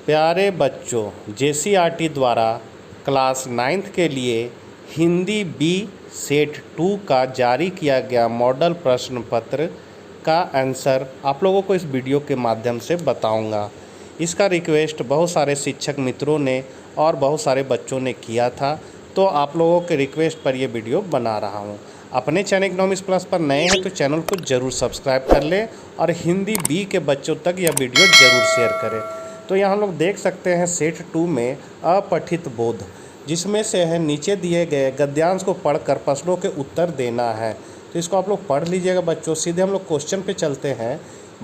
प्यारे बच्चों, जेसीईआरटी द्वारा क्लास 9th के लिए हिंदी बी सेट 2 का जारी किया गया मॉडल प्रश्न पत्र का आंसर आप लोगों को इस वीडियो के माध्यम से बताऊंगा। इसका रिक्वेस्ट बहुत सारे शिक्षक मित्रों ने और बहुत सारे बच्चों ने किया था, तो आप लोगों के रिक्वेस्ट पर यह वीडियो बना रहा हूं। अपने चैनल इकोनॉमिक्स प्लस पर नए हैं तो चैनल को ज़रूर सब्सक्राइब कर लें और हिंदी बी के बच्चों तक यह वीडियो ज़रूर शेयर करें। तो यहाँ लोग देख सकते हैं सेट 2 में अपठित बोध, जिसमें से है नीचे दिए गए गद्यांश को पढ़कर प्रश्नों के उत्तर देना है। तो इसको आप लोग पढ़ लीजिएगा बच्चों। सीधे हम लोग क्वेश्चन पे चलते हैं।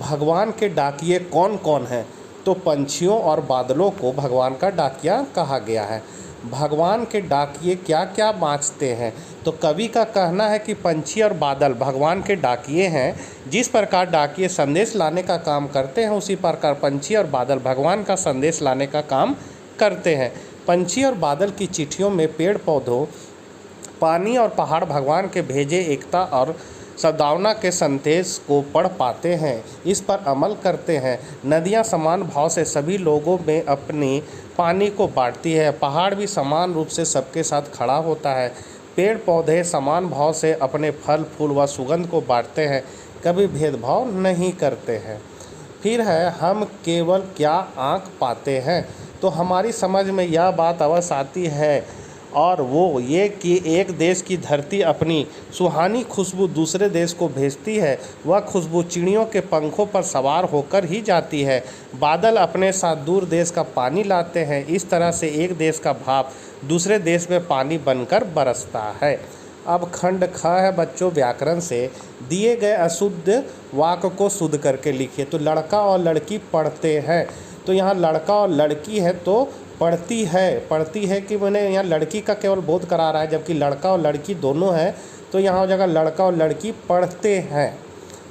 भगवान के डाकिये कौन कौन हैं? तो पंछियों और बादलों को भगवान का डाकिया कहा गया है। भगवान के डाकिये क्या क्या बाँचते हैं? तो कवि का कहना है कि पंछी और बादल भगवान के डाकिये हैं। जिस प्रकार डाकिये संदेश लाने का काम करते हैं, उसी प्रकार पंछी और बादल भगवान का संदेश लाने का काम करते हैं। पंछी और बादल की चिट्ठियों में पेड़ पौधों, पानी और पहाड़ भगवान के भेजे एकता और सद्भावना के संदेश को पढ़ पाते हैं, इस पर अमल करते हैं। नदियाँ समान भाव से सभी लोगों में अपनी पानी को बांटती है। पहाड़ भी समान रूप से सबके साथ खड़ा होता है। पेड़ पौधे समान भाव से अपने फल फूल व सुगंध को बांटते हैं, कभी भेदभाव नहीं करते हैं। फिर है हम केवल क्या आँख पाते हैं? तो हमारी समझ में यह बात अवश्य आती है, और वो ये कि एक देश की धरती अपनी सुहानी खुशबू दूसरे देश को भेजती है। वह खुशबू चिड़ियों के पंखों पर सवार होकर ही जाती है। बादल अपने साथ दूर देश का पानी लाते हैं। इस तरह से एक देश का भाप दूसरे देश में पानी बनकर बरसता है। अब खंड ख है बच्चों, व्याकरण से दिए गए अशुद्ध वाक्य को शुद्ध करके लिखिए। तो लड़का और लड़की पढ़ते हैं, तो यहाँ लड़का और लड़की है तो पढ़ती है कि मैंने यहाँ लड़की का केवल बोध करा रहा है, जबकि लड़का और लड़की दोनों हैं, तो यहाँ हो जाएगा लड़का और लड़की पढ़ते हैं।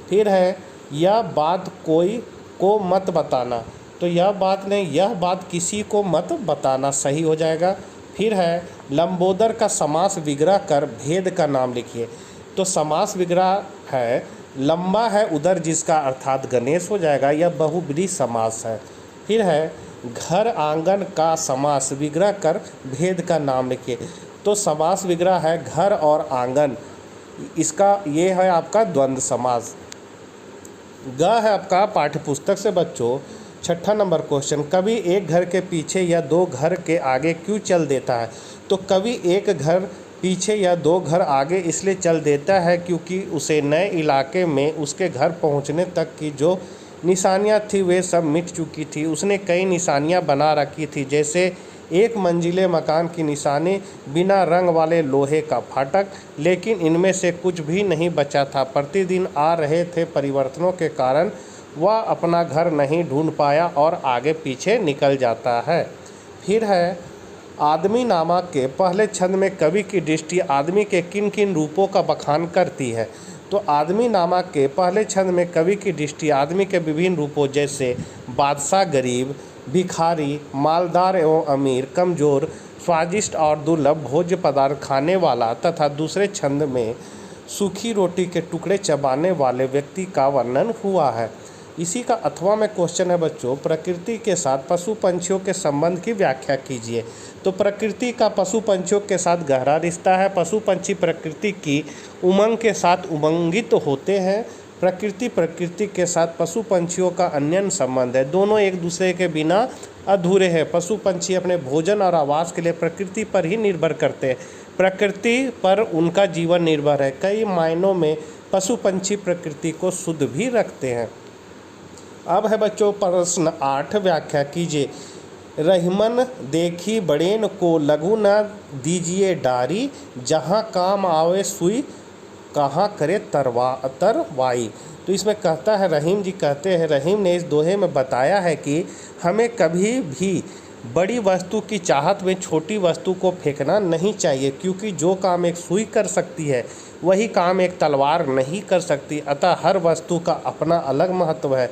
फिर है यह बात कोई को मत बताना, तो यह बात नहीं, यह बात किसी को मत बताना सही हो जाएगा। फिर है लंबोदर का समास विग्रह कर भेद का नाम लिखिए। तो समास विग्रह है लंबा है उदर जिसका, अर्थात गणेश हो जाएगा, यह बहुब्रीहि समास है। फिर है घर आंगन का समास विग्रह कर भेद का नाम लिखिए। तो समास विग्रह है घर और आंगन, इसका ये है आपका द्वंद्व समास। ग है आपका पाठ्यपुस्तक से बच्चों 6ठा नंबर क्वेश्चन, कवि एक घर के पीछे या दो घर के आगे क्यों चल देता है? तो कवि एक घर पीछे या दो घर आगे इसलिए चल देता है क्योंकि उसे नए इलाके में उसके घर पहुंचने तक की जो निशानियां थी वे सब मिट चुकी थी। उसने कई निशानियां बना रखी थी, जैसे एक मंजिले मकान की निशानी, बिना रंग वाले लोहे का फाटक, लेकिन इनमें से कुछ भी नहीं बचा था। प्रतिदिन आ रहे थे परिवर्तनों के कारण वह अपना घर नहीं ढूंढ पाया और आगे पीछे निकल जाता है। फिर है आदमी नामा के पहले छंद में कवि की दृष्टि आदमी के किन किन रूपों का बखान करती है? तो आदमी नामा के पहले छंद में कवि की दृष्टि आदमी के विभिन्न रूपों जैसे बादशाह, गरीब, भिखारी, मालदार एवं अमीर, कमज़ोर, स्वादिष्ट और दुर्लभ भोज्य पदार्थ खाने वाला तथा दूसरे छंद में सूखी रोटी के टुकड़े चबाने वाले व्यक्ति का वर्णन हुआ है। इसी का 8वां में क्वेश्चन है बच्चों, प्रकृति के साथ पशु पंछियों के संबंध की व्याख्या कीजिए। तो प्रकृति का पशु पंछियों के साथ गहरा रिश्ता है। पशु पंछी प्रकृति की उमंग के साथ उमंगित होते हैं। प्रकृति के साथ पशु पंछियों का अन्योन्य संबंध है। दोनों एक दूसरे के बिना अधूरे हैं। पशु पंछी अपने भोजन और आवास के लिए प्रकृति पर ही निर्भर करते हैं। प्रकृति पर उनका जीवन निर्भर है। कई मायनों में पशु पंछी प्रकृति को शुद्ध भी रखते हैं। अब है बच्चों प्रश्न 8, व्याख्या कीजिए। रहीमन देखी बड़ेन को लघु न दीजिए डारी, जहाँ काम आवे सुई कहाँ करे तरवाई। तो इसमें कहता है, रहीम जी कहते हैं, रहीम ने इस दोहे में बताया है कि हमें कभी भी बड़ी वस्तु की चाहत में छोटी वस्तु को फेंकना नहीं चाहिए, क्योंकि जो काम एक सुई कर सकती है वही काम एक तलवार नहीं कर सकती। अतः हर वस्तु का अपना अलग महत्व है।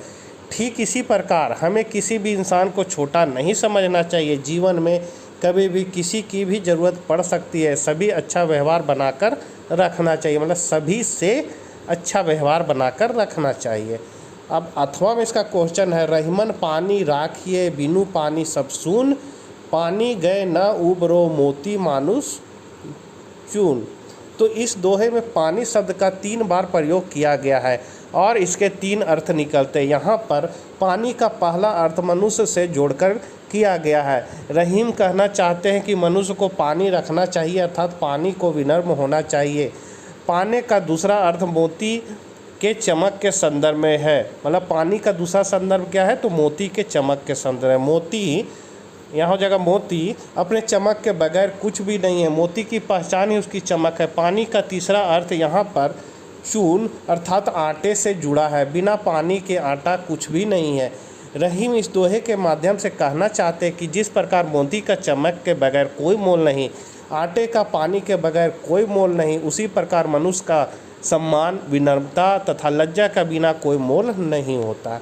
ठीक इसी प्रकार हमें किसी भी इंसान को छोटा नहीं समझना चाहिए। जीवन में कभी भी किसी की भी ज़रूरत पड़ सकती है। सभी अच्छा व्यवहार बनाकर रखना चाहिए, मतलब सभी से अच्छा व्यवहार बनाकर रखना चाहिए। अब अथवा में इसका क्वेश्चन है, रहीमन पानी राखिए बिनु पानी सब सून, पानी गए न उबरो मोती मानुष चून। तो इस दोहे में पानी शब्द का 3 बार प्रयोग किया गया है और इसके 3 अर्थ निकलते हैं। यहाँ पर पानी का पहला अर्थ मनुष्य से जोड़कर किया गया है। रहीम कहना चाहते हैं कि मनुष्य को पानी रखना चाहिए, अर्थात पानी को विनम्र होना चाहिए। पाने का दूसरा अर्थ मोती के चमक के संदर्भ में है, मतलब पानी का दूसरा संदर्भ क्या है, तो मोती के चमक के संदर्भ में। मोती, यहाँ जगह मोती अपने चमक के बगैर कुछ भी नहीं है, मोती की पहचान ही उसकी चमक है। पानी का तीसरा अर्थ यहाँ पर चून अर्थात आटे से जुड़ा है, बिना पानी के आटा कुछ भी नहीं है। रहीम इस दोहे के माध्यम से कहना चाहते हैं कि जिस प्रकार मोती का चमक के बगैर कोई मोल नहीं, आटे का पानी के बगैर कोई मोल नहीं, उसी प्रकार मनुष्य का सम्मान, विनम्रता तथा लज्जा का बिना कोई मोल नहीं होता।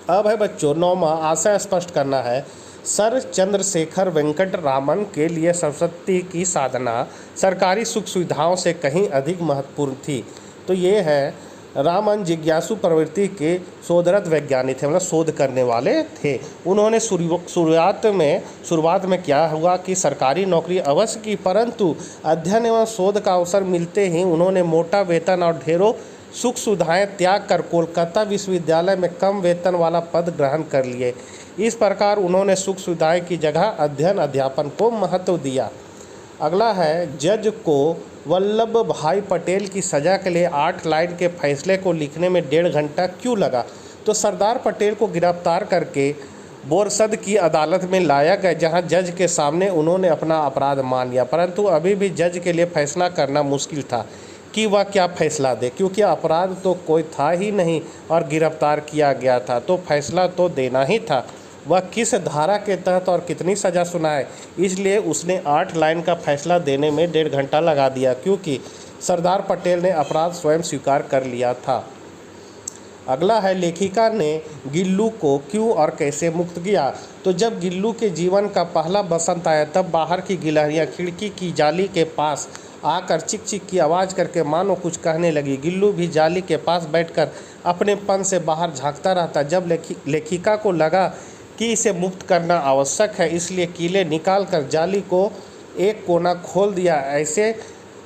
अब है बच्चों 9वां, आशय स्पष्ट करना है। सर चंद्रशेखर वेंकट रामन के लिए सरस्वती की साधना सरकारी सुख सुविधाओं से कहीं अधिक महत्वपूर्ण थी। तो ये है, रामन जिज्ञासु प्रवृत्ति के शोधरत वैज्ञानिक थे, मतलब शोध करने वाले थे। उन्होंने शुरुआत में क्या हुआ कि सरकारी नौकरी अवश्य की, परंतु अध्ययन एवं शोध का अवसर मिलते ही उन्होंने मोटा वेतन और ढेरों सुख सुविधाएं त्याग कर कोलकाता विश्वविद्यालय में कम वेतन वाला पद ग्रहण कर लिए। इस प्रकार उन्होंने सुख सुविधाएं की जगह अध्ययन अध्यापन को महत्व दिया। अगला है, जज को वल्लभ भाई पटेल की सज़ा के लिए 8 लाइन के फैसले को लिखने में 1.5 घंटा क्यों लगा? तो सरदार पटेल को गिरफ्तार करके बोरसद की अदालत में लाया गया, जहां जज के सामने उन्होंने अपना अपराध मान लिया, परंतु अभी भी जज के लिए फैसला करना मुश्किल था कि वह क्या फैसला दे, क्योंकि अपराध तो कोई था ही नहीं और गिरफ्तार किया गया था, तो फैसला तो देना ही था। वह किस धारा के तहत और कितनी सज़ा सुनाए, इसलिए उसने 8 लाइन का फैसला देने में 1.5 घंटा लगा दिया, क्योंकि सरदार पटेल ने अपराध स्वयं स्वीकार कर लिया था। अगला है, लेखिका ने गिल्लू को क्यों और कैसे मुक्त किया? तो जब गिल्लू के जीवन का पहला बसंत आया, तब बाहर की गिलहरियाँ खिड़की की जाली के पास आकर चिक चिक की आवाज़ करके मानो कुछ कहने लगी। गिल्लू भी जाली के पास बैठकर अपने पन से बाहर झांकता रहता। जब लेखिका को लगा कि इसे मुक्त करना आवश्यक है, इसलिए कीले निकालकर जाली को एक कोना खोल दिया।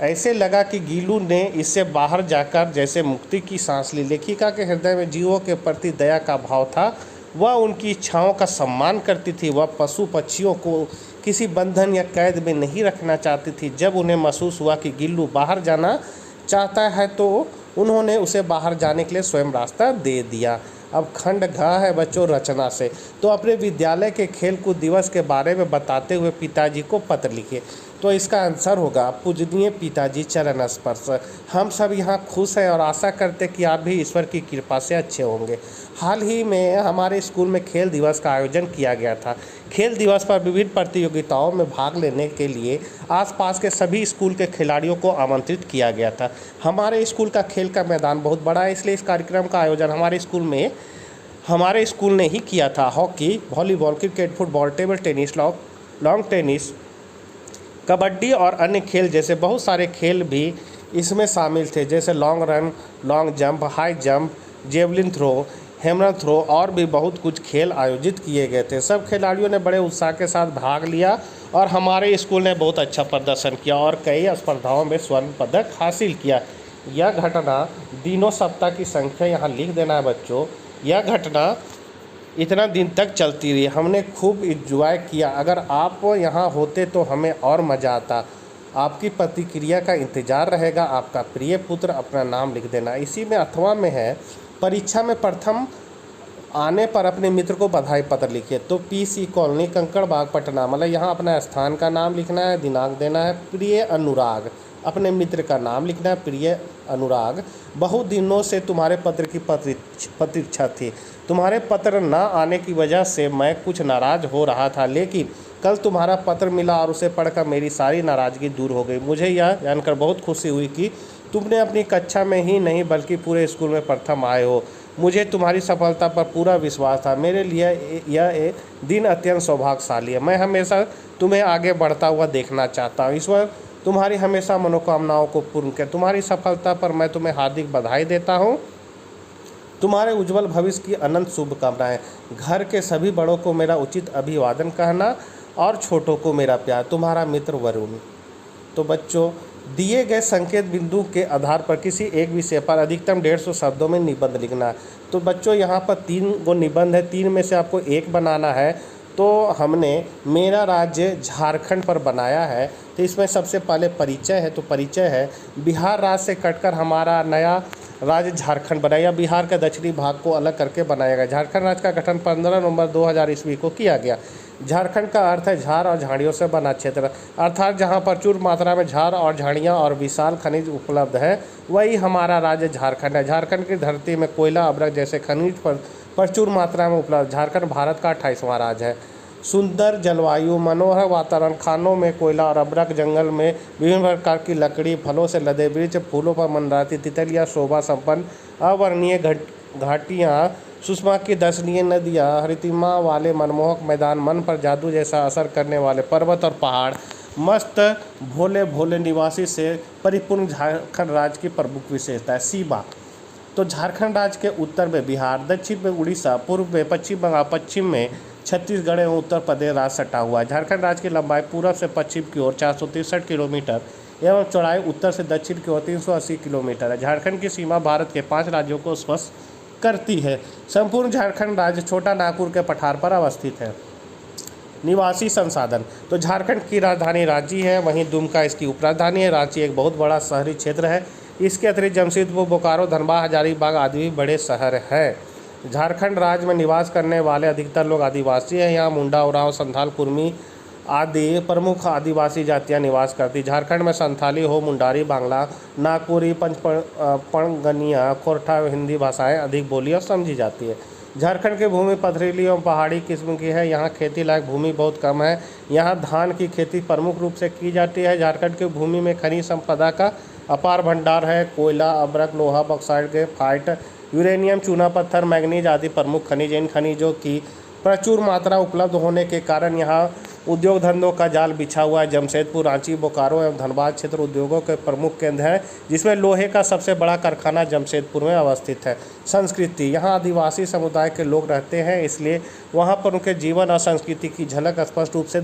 ऐसे लगा कि गिल्लू ने इससे बाहर जाकर जैसे मुक्ति की सांस ली। लेखिका के हृदय में जीवों के प्रति दया का भाव था, वह उनकी इच्छाओं का सम्मान करती थी। वह पशु पक्षियों को किसी बंधन या कैद में नहीं रखना चाहती थी। जब उन्हें महसूस हुआ कि गिल्लू बाहर जाना चाहता है, तो उन्होंने उसे बाहर जाने के लिए स्वयं रास्ता दे दिया। अब खंड घ है बच्चों रचना से। तो अपने विद्यालय के खेलकूद दिवस के बारे में बताते हुए पिताजी को पत्र लिखे। तो इसका आंसर होगा, पूजनीय पिताजी चरण स्पर्श। हम सब यहाँ खुश हैं और आशा करते कि आप भी ईश्वर की कृपा से अच्छे होंगे। हाल ही में हमारे स्कूल में खेल दिवस का आयोजन किया गया था। खेल दिवस पर विभिन्न प्रतियोगिताओं में भाग लेने के लिए आसपास के सभी स्कूल के खिलाड़ियों को आमंत्रित किया गया था। हमारे स्कूल का खेल का मैदान बहुत बड़ा है, इसलिए इस कार्यक्रम का आयोजन हमारे स्कूल ने ही किया था। Hockey, volleyball, cricket, football, table tennis, long tennis, kabaddi और अन्य खेल जैसे बहुत सारे खेल भी इसमें शामिल थे, जैसे long run, long jump, high jump, javelin throw, hammer throw और भी बहुत कुछ खेल आयोजित किए गए थे। सब खिलाड़ियों ने बड़े उत्साह के साथ भाग लिया और हमारे स्कूल ने बहुत अच्छा प्रदर्शन किया और कई स्पर्धाओं में स्वर्ण पदक हासिल किया। यह घटना दिनों सप्ताह की संख्या यहाँ लिख देना है बच्चों। यह घटना इतना दिन तक चलती रही, हमने खूब इंजॉय किया। अगर आप यहाँ होते तो हमें और मज़ा आता। आपकी प्रतिक्रिया का इंतज़ार रहेगा। आपका प्रिय पुत्र, अपना नाम लिख देना। इसी में अथवा में है, परीक्षा में प्रथम आने पर अपने मित्र को बधाई पत्र लिखिए। तो पीसी कॉलोनी, कंकड़बाग, पटना, मतलब यहाँ अपना स्थान का नाम लिखना है, दिनांक देना है। प्रिय अनुराग, अपने मित्र का नाम लिखना है, प्रिय अनुराग। बहुत दिनों से तुम्हारे पत्र की प्रतीक्षा थी। तुम्हारे पत्र न आने की वजह से मैं कुछ नाराज़ हो रहा था, लेकिन कल तुम्हारा पत्र मिला और उसे पढ़कर मेरी सारी नाराज़गी दूर हो गई। मुझे यह जानकर बहुत खुशी हुई कि तुमने अपनी कक्षा में ही नहीं बल्कि पूरे स्कूल में प्रथम आए हो। मुझे तुम्हारी सफलता पर पूरा विश्वास था। मेरे लिए यह एक दिन अत्यंत सौभाग्यशाली है। मैं हमेशा तुम्हें आगे बढ़ता हुआ देखना चाहता हूँ। ईश्वर तुम्हारी हमेशा मनोकामनाओं को पूर्ण करे। तुम्हारी सफलता पर मैं तुम्हें हार्दिक बधाई देता हूँ। तुम्हारे उज्जवल भविष्य की अनंत शुभकामनाएं। घर के सभी बड़ों को मेरा उचित अभिवादन कहना और छोटों को मेरा प्यार। तुम्हारा मित्र वरुण। तो बच्चों, दिए गए संकेत बिंदु के आधार पर किसी एक विषय पर अधिकतम 150 शब्दों में निबंध लिखना है। तो बच्चों, यहाँ पर 3 गो निबंध है, 3 में से आपको एक बनाना है। तो हमने मेरा राज्य झारखंड पर बनाया है। तो इसमें सबसे पहले परिचय है। तो परिचय है, बिहार राज्य से कटकर हमारा नया राज्य झारखंड बना, या बिहार के दक्षिणी भाग को अलग करके बनाया गया। झारखंड राज्य का गठन 15 नवंबर 2000 ईस्वी को किया गया। झारखंड का अर्थ है झाड़ और झाड़ियों से बना क्षेत्र, अर्थात जहाँ प्रचुर मात्रा में झाड़ और झाड़ियाँ और विशाल खनिज उपलब्ध है, वही हमारा राज्य झारखंड है। झारखंड की धरती में कोयला, अभ्रक जैसे खनिज पर प्रचुर मात्रा में उपलब्ध। झारखंड भारत का 28वां राज्य है। सुंदर जलवायु, मनोहर वातावरण, खानों में कोयला और अभ्रक, जंगल में विभिन्न प्रकार की लकड़ी, फलों से लदे वृक्ष, फूलों पर मंडराती तितलियाँ, शोभा संपन्न अवर्णीय घाटियाँ, सुषमा की दर्शनीय नदियाँ, हरितिमा वाले मनमोहक मैदान, मन पर जादू जैसा असर करने वाले पर्वत और पहाड़, मस्त भोले भोले निवासी से परिपूर्ण झारखंड राज्य की प्रमुख विशेषता है। सीमा। तो झारखंड राज्य के उत्तर में बिहार, दक्षिण में उड़ीसा, पूर्व में पश्चिम बंगाल, पश्चिम में छत्तीसगढ़ एवं उत्तर प्रदेश राज्य सटा हुआ है। झारखंड राज्य की लंबाई पूर्व से पश्चिम की ओर 463 किलोमीटर एवं चौड़ाई उत्तर से दक्षिण की ओर 380 किलोमीटर है। झारखंड की सीमा भारत के 5 राज्यों को स्पर्श करती है। संपूर्ण झारखंड राज्य छोटा नागपुर के पठार पर अवस्थित है। निवासी संसाधन। तो झारखंड की राजधानी रांची है, वहीं दुमका इसकी उपराजधानी है। रांची एक बहुत बड़ा शहरी क्षेत्र है। इसके अतिरिक्त जमशेदपुर, बोकारो, धनबाद, हजारीबाग आदि भी बड़े शहर हैं। झारखंड राज्य में निवास करने वाले अधिकतर लोग आदिवासी हैं। यहाँ मुंडा, उरांव, संथाल, कुर्मी आदि प्रमुख आदिवासी जातियाँ निवास करती। झारखंड में संथाली, हो, मुंडारी, बांग्ला, नागपुरी, पंचपणगनिया, खोरठा हिंदी भाषाएं अधिक बोली और समझी जाती है। झारखंड की भूमि पथरीली एवं पहाड़ी किस्म की है। यहाँ खेती लायक भूमि बहुत कम है। यहाँ धान की खेती प्रमुख रूप से की जाती है। झारखंड की भूमि में खनिज संपदा का अपार भंडार है। कोयला, अभ्रक, लोहा, बॉक्साइट, ग्रेफाइट, यूरेनियम, चूना पत्थर, मैग्नीज आदि प्रमुख खनिज। इन खनिजों की प्रचुर मात्रा उपलब्ध होने के कारण यहाँ उद्योग धंधों का जाल बिछा हुआ है। जमशेदपुर, रांची, बोकारो एवं धनबाद क्षेत्र उद्योगों के प्रमुख केंद्र हैं, जिसमें लोहे का सबसे बड़ा कारखाना जमशेदपुर में अवस्थित है। संस्कृति। यहाँ आदिवासी समुदाय के लोग रहते हैं, इसलिए वहाँ पर उनके जीवन और संस्कृति की झलक स्पष्ट रूप से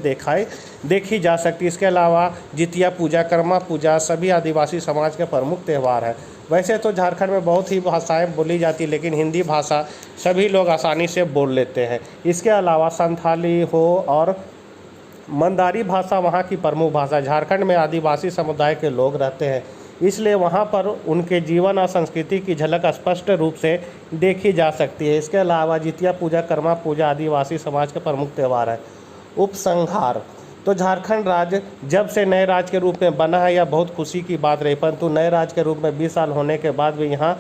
देखी जा सकती है। इसके अलावा जितिया पूजा, कर्मा पूजा सभी आदिवासी समाज के प्रमुख त्यौहार हैं। वैसे तो झारखंड में बहुत ही भाषाएं बोली जाती, लेकिन हिंदी भाषा सभी लोग आसानी से बोल लेते हैं। इसके अलावा संथाली हो और मंदारी भाषा वहाँ की प्रमुख भाषा। झारखंड में आदिवासी समुदाय के लोग रहते हैं, इसलिए वहाँ पर उनके जीवन और संस्कृति की झलक स्पष्ट रूप से देखी जा सकती है। इसके अलावा जितिया पूजा, कर्मा पूजा आदिवासी समाज के प्रमुख त्यौहार है। उपसंहार। तो झारखंड राज्य जब से नए राज्य के रूप में बना है, यह बहुत खुशी की बात रही, परंतु नए राज्य के रूप में 20 साल होने के बाद भी यहाँ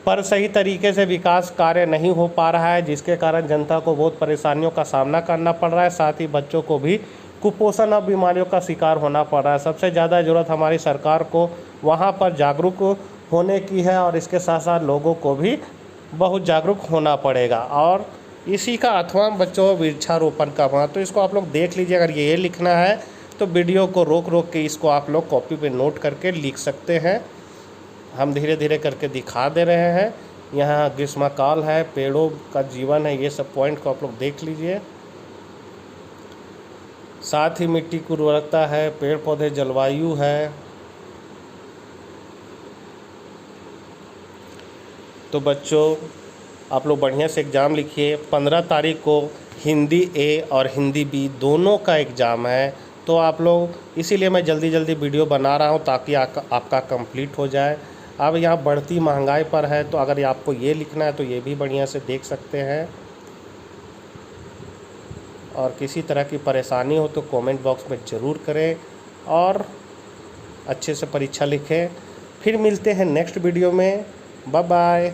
पर सही तरीके से विकास कार्य नहीं हो पा रहा है, जिसके कारण जनता को बहुत परेशानियों का सामना करना पड़ रहा है। साथ ही बच्चों को भी कुपोषण और बीमारियों का शिकार होना पड़ रहा है। सबसे ज़्यादा ज़रूरत हमारी सरकार को वहाँ पर जागरूक होने की है, और इसके साथ साथ लोगों को भी बहुत जागरूक होना पड़ेगा। और इसी का अथवा बच्चों वृक्षारोपण का वहाँ, तो इसको आप लोग देख लीजिए। अगर ये लिखना है तो वीडियो को रोक रोक के इसको आप लोग कॉपी पे नोट करके लिख सकते हैं। हम धीरे धीरे करके दिखा दे रहे हैं। यहाँ ग्रीष्मकाल है, पेड़ों का जीवन है, ये सब पॉइंट को आप लोग देख लीजिए। साथ ही मिट्टी की उर्वरकता है, पेड़ पौधे, जलवायु है। तो बच्चों, आप लोग बढ़िया से एग्ज़ाम लिखिए। 15 तारीख को हिंदी ए और हिंदी बी दोनों का एग्ज़ाम है। तो आप लोग, इसीलिए मैं जल्दी जल्दी वीडियो बना रहा हूँ ताकि आपका कंप्लीट हो जाए। अब यहाँ बढ़ती महंगाई पर है, तो अगर आपको ये लिखना है तो ये भी बढ़िया से देख सकते हैं। और किसी तरह की परेशानी हो तो कमेंट बॉक्स में ज़रूर करें और अच्छे से परीक्षा लिखें। फिर मिलते हैं नेक्स्ट वीडियो में। Bye bye.